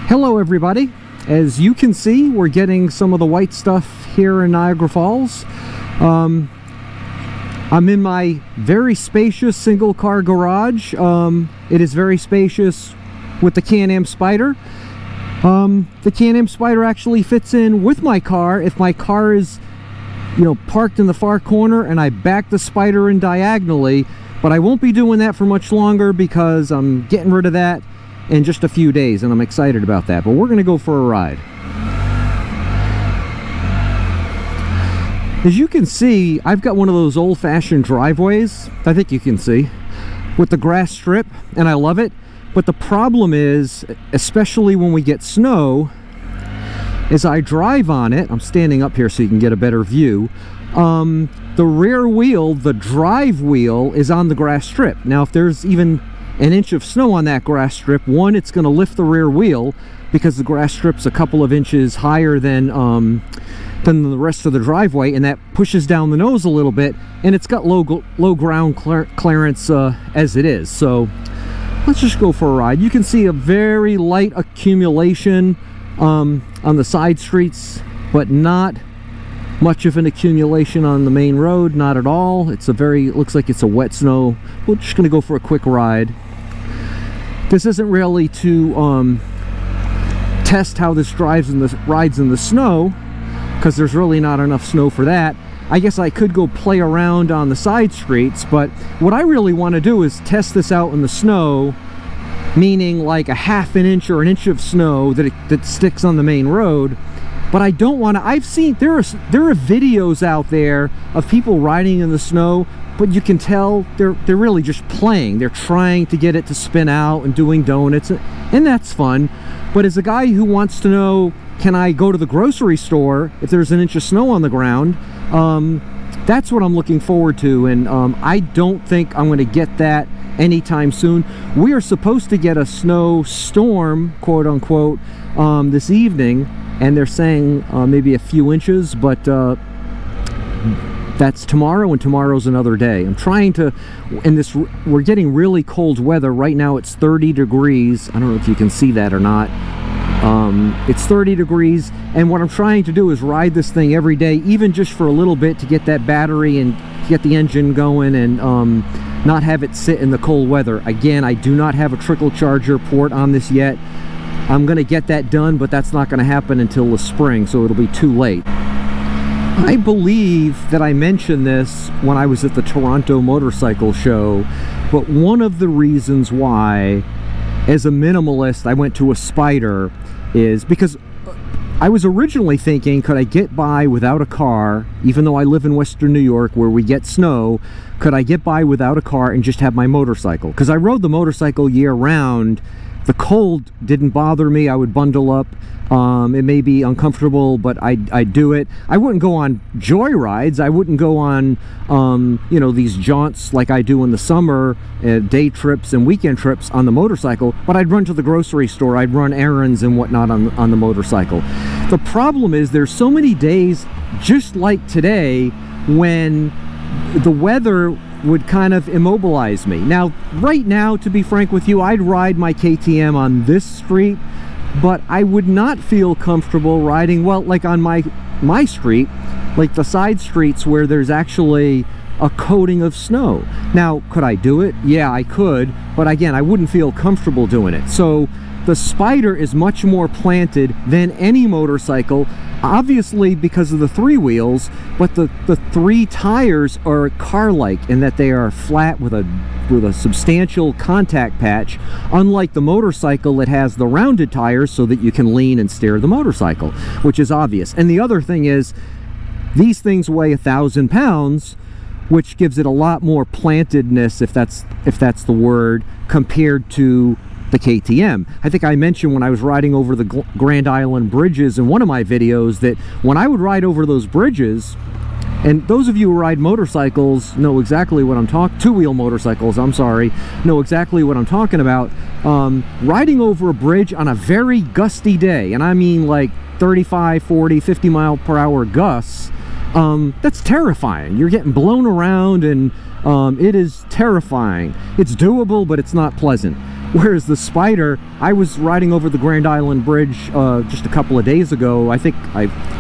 Hello everybody. As you can see, we're getting some of the white stuff here in Niagara Falls. I'm in my very spacious single car garage. It is very spacious with the Can-Am Spyder. The Can-Am Spyder actually fits in with my car if my car is, parked in the far corner and I back the Spyder in diagonally, but I won't be doing that for much longer because I'm getting rid of that in just a few days, and I'm excited about that. But we're gonna go for a ride. As you can see, I've got one of those old-fashioned driveways, I think you can see, with the grass strip, and I love it. But the problem is, especially when we get snow, as I drive on it, I'm standing up here so you can get a better view, the rear wheel, the drive wheel, is on the grass strip. Now if there's even an inch of snow on that grass strip, one, it's going to lift the rear wheel because the grass strip's a couple of inches higher than the rest of the driveway, and that pushes down the nose a little bit, and it's got low ground clearance as it is. So let's just go for a ride. You can see a very light accumulation on the side streets, but not much of an accumulation on the main road, not at all. It looks like it's a wet snow. We're just gonna go for a quick ride. This isn't really to test how this rides in the snow, because there's really not enough snow for that. I guess I could go play around on the side streets, but what I really want to do is test this out in the snow, meaning like a half an inch or an inch of snow that sticks on the main road. But I don't want to. I've seen there are videos out there of people riding in the snow, but you can tell they're really just playing. They're trying to get it to spin out and doing donuts, and that's fun. But as a guy who wants to know, can I go to the grocery store if there's an inch of snow on the ground? That's what I'm looking forward to, and I don't think I'm going to get that anytime soon. We are supposed to get a snowstorm, quote unquote, this evening, and they're saying maybe a few inches, but that's tomorrow, and tomorrow's another day. I'm trying to, we're getting really cold weather. Right now it's 30 degrees. I don't know if you can see that or not. It's 30 degrees, and what I'm trying to do is ride this thing every day, even just for a little bit, to get that battery and get the engine going, and not have it sit in the cold weather. Again, I do not have a trickle charger port on this yet. I'm gonna get that done, but that's not gonna happen until the spring, so it'll be too late. I believe that I mentioned this when I was at the Toronto Motorcycle Show, but one of the reasons why, as a minimalist, I went to a Spyder is because I was originally thinking, could I get by without a car, even though I live in Western New York where we get snow, could I get by without a car and just have my motorcycle? Because I rode the motorcycle year round. The cold didn't bother me. I would bundle up. It may be uncomfortable, but I'd do it. I wouldn't go on joy rides. I wouldn't go on, these jaunts like I do in the summer, day trips and weekend trips on the motorcycle, but I'd run to the grocery store. I'd run errands and whatnot on the motorcycle. The problem is there's so many days, just like today, when the weather would kind of immobilize me. Now, right now, to be frank with you, I'd ride my KTM on this street, but I would not feel comfortable riding, well, like on my street, like the side streets where there's actually a coating of snow. Now, could I do it? Yeah, I could, but again, I wouldn't feel comfortable doing it. So the Spyder is much more planted than any motorcycle, obviously because of the three wheels, but the three tires are car-like in that they are flat with a substantial contact patch, unlike the motorcycle that has the rounded tires so that you can lean and steer the motorcycle, which is obvious. And the other thing is, these things weigh 1,000 pounds, which gives it a lot more plantedness, if that's the word, compared to the KTM. I think I mentioned when I was riding over the Grand Island bridges in one of my videos that when I would ride over those bridges, and those of you who ride motorcycles know exactly what I'm talking, two-wheel motorcycles, I'm sorry, know exactly what I'm talking about. Riding over a bridge on a very gusty day, and I mean like 35, 40, 50 mile per hour gusts, that's terrifying. You're getting blown around, and it is terrifying. It's doable, but it's not pleasant. Whereas the Spyder, I was riding over the Grand Island Bridge just a couple of days ago. I think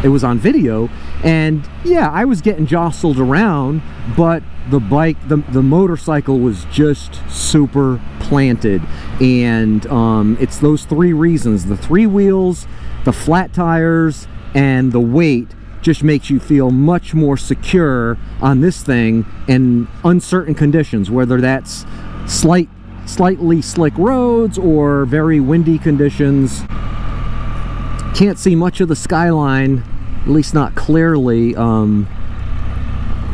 it was on video, and yeah, I was getting jostled around, but the bike, the motorcycle was just super planted. And it's those three reasons: the three wheels, the flat tires, and the weight just makes you feel much more secure on this thing in uncertain conditions, whether that's slightly slick roads or very windy conditions. Can't see much of the skyline, at least not clearly,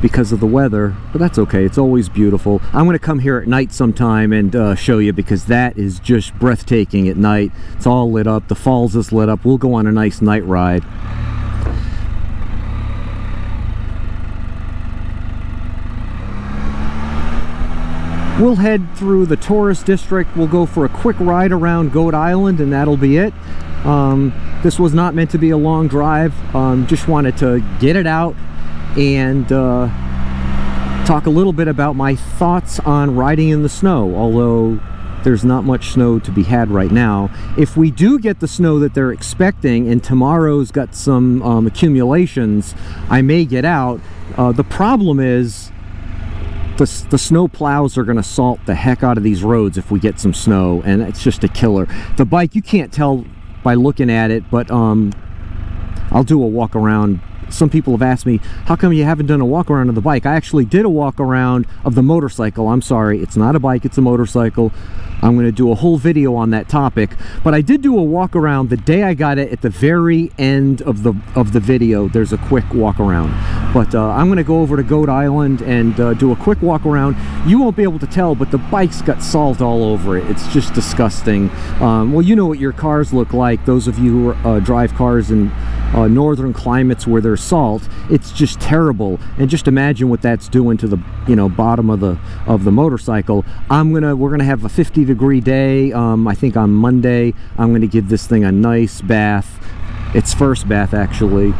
because of the weather, but that's okay. It's always beautiful. I'm going to come here at night sometime and show you, because that is just breathtaking at night. It's all lit up. The falls is lit up. We'll go on a nice night ride. We'll head through the tourist district. We'll go for a quick ride around Goat Island, and that'll be it. This was not meant to be a long drive. Just wanted to get it out and talk a little bit about my thoughts on riding in the snow, although there's not much snow to be had right now. If we do get the snow that they're expecting, and tomorrow's got some accumulations, I may get out. The problem is the snow plows are going to salt the heck out of these roads if we get some snow, and it's just a killer. The bike, you can't tell by looking at it, but I'll do a walk around. Some people have asked me, how come you haven't done a walk around of the bike? I actually did a walk around of the motorcycle. I'm sorry, it's not a bike, it's a motorcycle. I'm going to do a whole video on that topic, but I did do a walk around the day I got it. At the very end of the video, there's a quick walk around. But I'm going to go over to Goat Island and do a quick walk around. You won't be able to tell, but the bike's got salt all over it. It's just disgusting. Well, you know what your cars look like, those of you who drive cars in northern climates where there's salt. It's just terrible, and just imagine what that's doing to the bottom of the motorcycle. We're gonna have a 50-degree day. I think on Monday I'm gonna give this thing a nice bath, its first bath actually,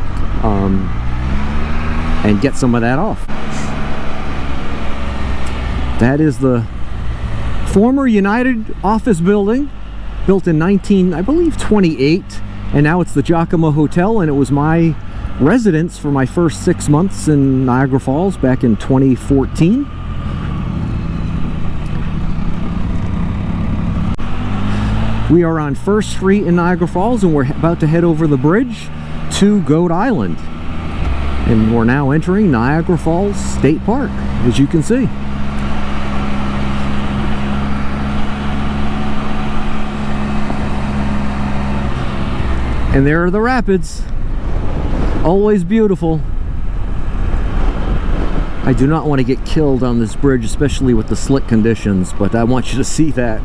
and get some of that off. That is the former United office building, built in I believe 28, and now it's the Giacomo Hotel, and it was my residence for my first 6 months in Niagara Falls back in 2014. We are on 1st Street in Niagara Falls, and we're about to head over the bridge to Goat Island. And we're now entering Niagara Falls State Park, as you can see. And there are the rapids. Always beautiful. I do not want to get killed on this bridge, especially with the slick conditions, but I want you to see that.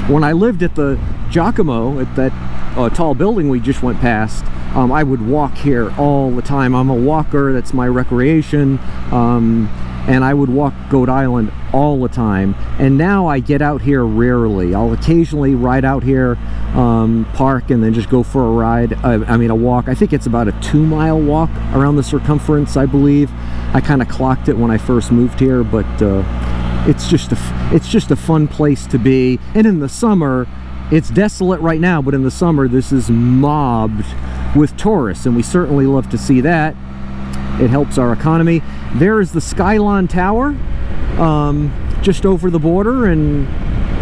When I lived at the Giacomo, at that tall building we just went past, I would walk here all the time. I'm a walker, that's my recreation, and I would walk Goat Island all the time. And now I get out here rarely. I'll occasionally ride out here, park, and then just go for a ride. A walk. I think it's about a 2-mile walk around the circumference, I believe. I kind of clocked it when I first moved here, but it's just a fun place to be. And in the summer, it's desolate right now, but in the summer this is mobbed with tourists, and we certainly love to see that. It helps our economy. There is the Skylon Tower, just over the border in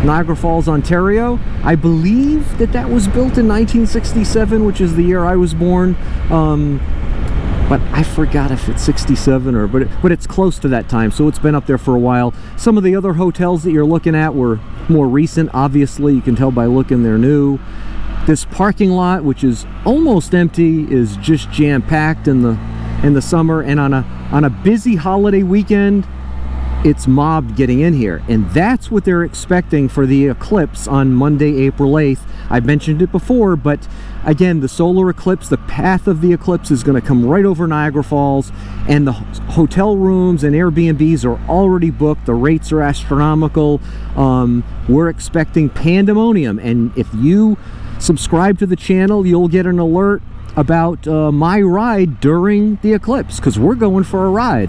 Niagara Falls, Ontario. I believe that was built in 1967, which is the year I was born. But I forgot if it's 67 or, but it's close to that time, so it's been up there for a while. Some of the other hotels that you're looking at were more recent. Obviously, you can tell by looking, they're new. This parking lot, which is almost empty, is just jam-packed in the summer, and on a busy holiday weekend, it's mobbed getting in here. And that's what they're expecting for the eclipse on Monday, April 8th. I've mentioned it before, but again, the solar eclipse, the path of the eclipse is going to come right over Niagara Falls, and the hotel rooms and Airbnbs are already booked. The rates are astronomical. We're expecting pandemonium, and if you subscribe to the channel, you'll get an alert about my ride during the eclipse, because we're going for a ride.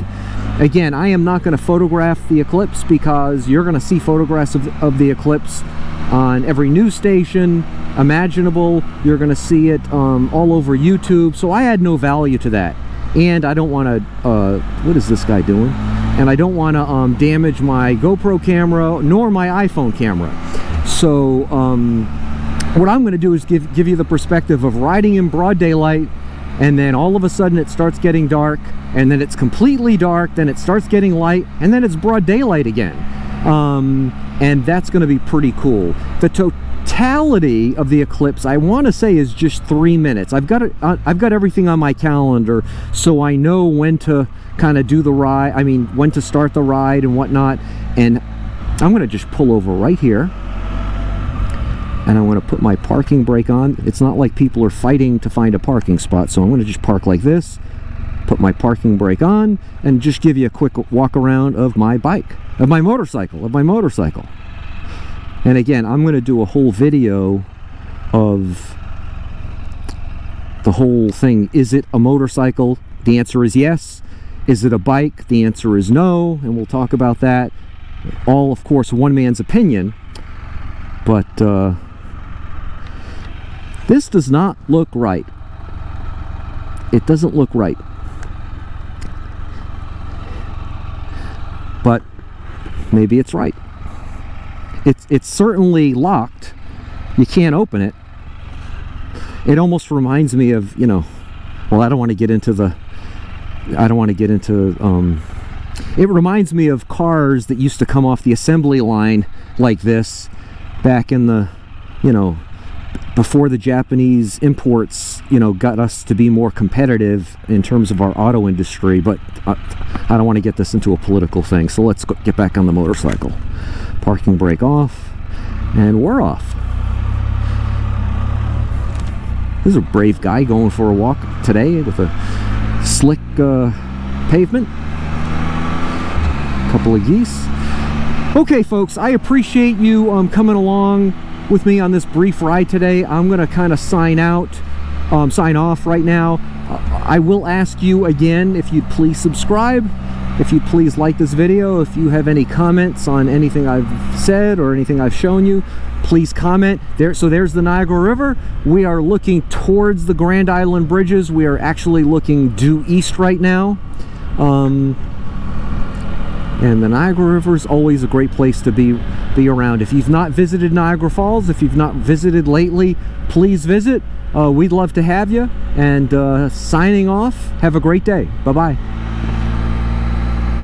Again, I am not going to photograph the eclipse because you're going to see photographs of the eclipse on every news station imaginable. You're going to see it all over YouTube, so I add no value to that. And I don't want to, what is this guy doing? And I don't want to damage my GoPro camera nor my iPhone camera. So what I'm going to do is give you the perspective of riding in broad daylight, and then all of a sudden it starts getting dark, and then it's completely dark, then it starts getting light, and then it's broad daylight again. And that's going to be pretty cool. The totality of the eclipse, I want to say, is just 3 minutes. I've got everything on my calendar, so I know when to kind of do the ride. I mean, when to start the ride and whatnot. And I'm going to just pull over right here, and I'm going to put my parking brake on. It's not like people are fighting to find a parking spot, so I'm going to just park like this, put my parking brake on, and just give you a quick walk around of my bike, of my motorcycle. And again, I'm going to do a whole video of the whole thing. Is it a motorcycle? The answer is yes. Is it a bike? The answer is no, and we'll talk about that. All, of course, one man's opinion, but this does not look right. It doesn't look right. But maybe it's right. It's certainly locked. You can't open it. It almost reminds me of, you know, well, I don't want to get into it reminds me of cars that used to come off the assembly line like this back in the, you know, before the Japanese imports, you know, got us to be more competitive in terms of our auto industry. But I don't want to get this into a political thing, so let's get back on the motorcycle. Parking brake off, and we're off. This is a brave guy going for a walk today with a slick pavement. Couple of geese. Okay, folks, I appreciate you coming along with me on this brief ride today. I'm gonna kind of sign off right now. I will ask you again if you'd please subscribe, if you'd please like this video. If you have any comments on anything I've said or anything I've shown you, please comment there. So there's the Niagara River. We are looking towards the Grand Island bridges. We are actually looking due east right now. And the Niagara River is always a great place to be around. If you've not visited Niagara Falls, if you've not visited lately, please visit. We'd love to have you. And signing off, have a great day. Bye-bye.